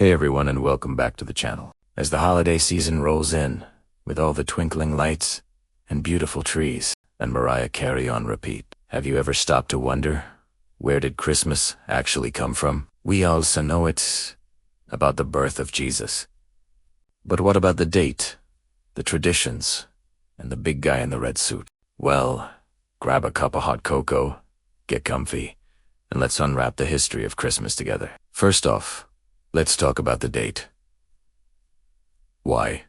Hey everyone, and welcome back to the channel. As the holiday season rolls in, with all the twinkling lights and beautiful trees and Mariah Carey on repeat, have you ever stopped to wonder, where did Christmas actually come from? We also know it's about the birth of Jesus. But what about the date, the traditions, and the big guy in the red suit? Well, grab a cup of hot cocoa, get comfy, and let's unwrap the history of Christmas together. First off, let's talk about the date. Why?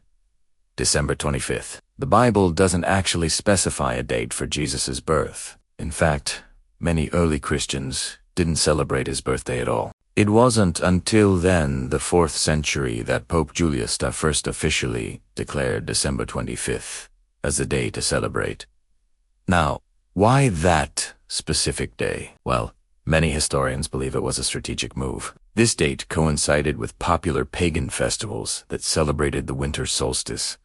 December 25th. The Bible doesn't actually specify a date for Jesus' birth. In fact, many early Christians didn't celebrate his birthday at all. It wasn't until then, the 4th century, that Pope Julius I first officially declared December 25th as the day to celebrate. Now, why that specific day? Well, many historians believe it was a strategic move. This date coincided with popular pagan festivals that celebrated the winter solstice,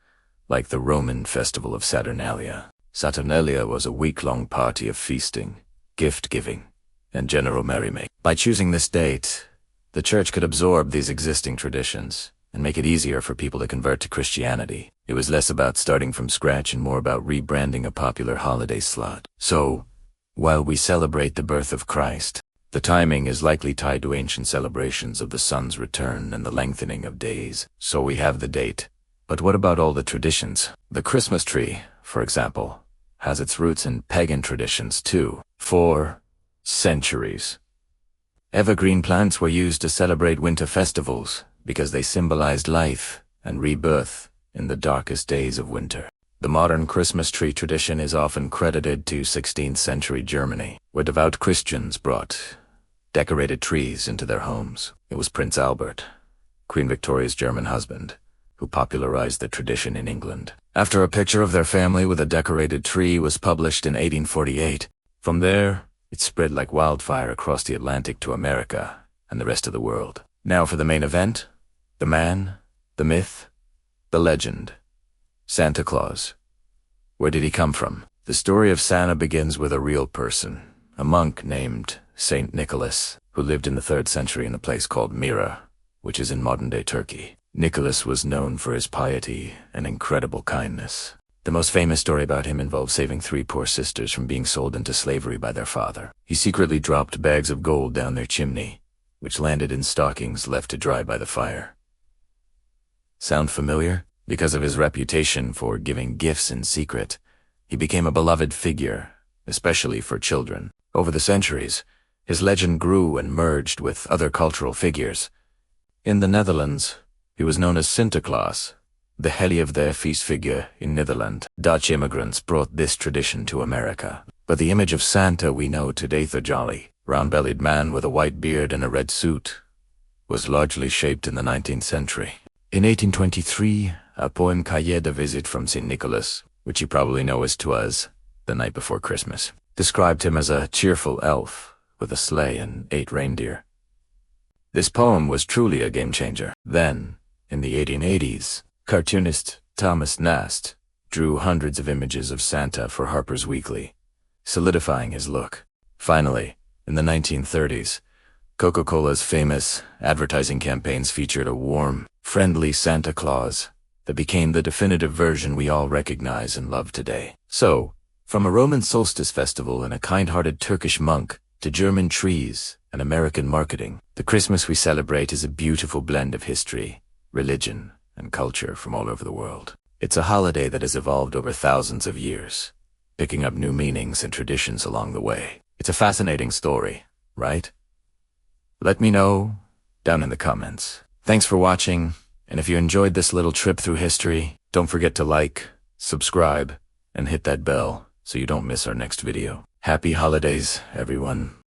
like the Roman festival of Saturnalia. Saturnalia was a week-long party of feasting, gift-giving, and general merrymaking. By choosing this date, the church could absorb these existing traditions and make it easier for people to convert to Christianity. It was less about starting from scratch and more about rebranding a popular holiday slot. So, while we celebrate the birth of Christ, the timing is likely tied to ancient celebrations of the sun's return and the lengthening of days. So we have the date. But what about all the traditions? The Christmas tree, for example, has its roots in pagan traditions too. For centuries, evergreen plants were used to celebrate winter festivals because they symbolized life and rebirth in the darkest days of winter. The modern Christmas tree tradition is often credited to 16th century Germany, where devout Christians brought decorated trees into their homes. It was Prince Albert, Queen Victoria's German husband, who popularized the tradition in England. After a picture of their family with a decorated tree was published in 1848, from there, it spread like wildfire across the Atlantic to America and the rest of the world. Now for the main event, the man, the myth, the legend, Santa Claus. Where did he come from? The story of Santa begins with a real person, a monk named Saint Nicholas, who lived in the 3rd century in a place called Myra, which is in modern-day Turkey. Nicholas was known for his piety and incredible kindness. The most famous story about him involves saving 3 poor sisters from being sold into slavery by their father. He secretly dropped bags of gold down their chimney, which landed in stockings left to dry by the fire. Sound familiar? Because of his reputation for giving gifts in secret, he became a beloved figure, especially for children. Over the centuries, his legend grew and merged with other cultural figures. In the Netherlands, he was known as Sinterklaas, the Heli of their feestfigure in Netherlands. Dutch immigrants brought this tradition to America. But the image of Santa we know today, the jolly, round-bellied man with a white beard and a red suit, was largely shaped in the 19th century. In 1823, a poem Cahiers de Visite from St. Nicholas, which you probably know as "'Twas the Night Before Christmas," described him as a cheerful elf with a sleigh and 8 reindeer. This poem was truly a game-changer. Then, in the 1880s, cartoonist Thomas Nast drew hundreds of images of Santa for Harper's Weekly, solidifying his look. Finally, in the 1930s, Coca-Cola's famous advertising campaigns featured a warm, friendly Santa Claus that became the definitive version we all recognize and love today. So, from a Roman solstice festival and a kind-hearted Turkish monk to German trees and American marketing, the Christmas we celebrate is a beautiful blend of history, religion, and culture from all over the world. It's a holiday that has evolved over thousands of years, picking up new meanings and traditions along the way. It's a fascinating story, right? Let me know down in the comments. Thanks for watching, and if you enjoyed this little trip through history, don't forget to like, subscribe, and hit that bell so you don't miss our next video. Happy holidays, everyone.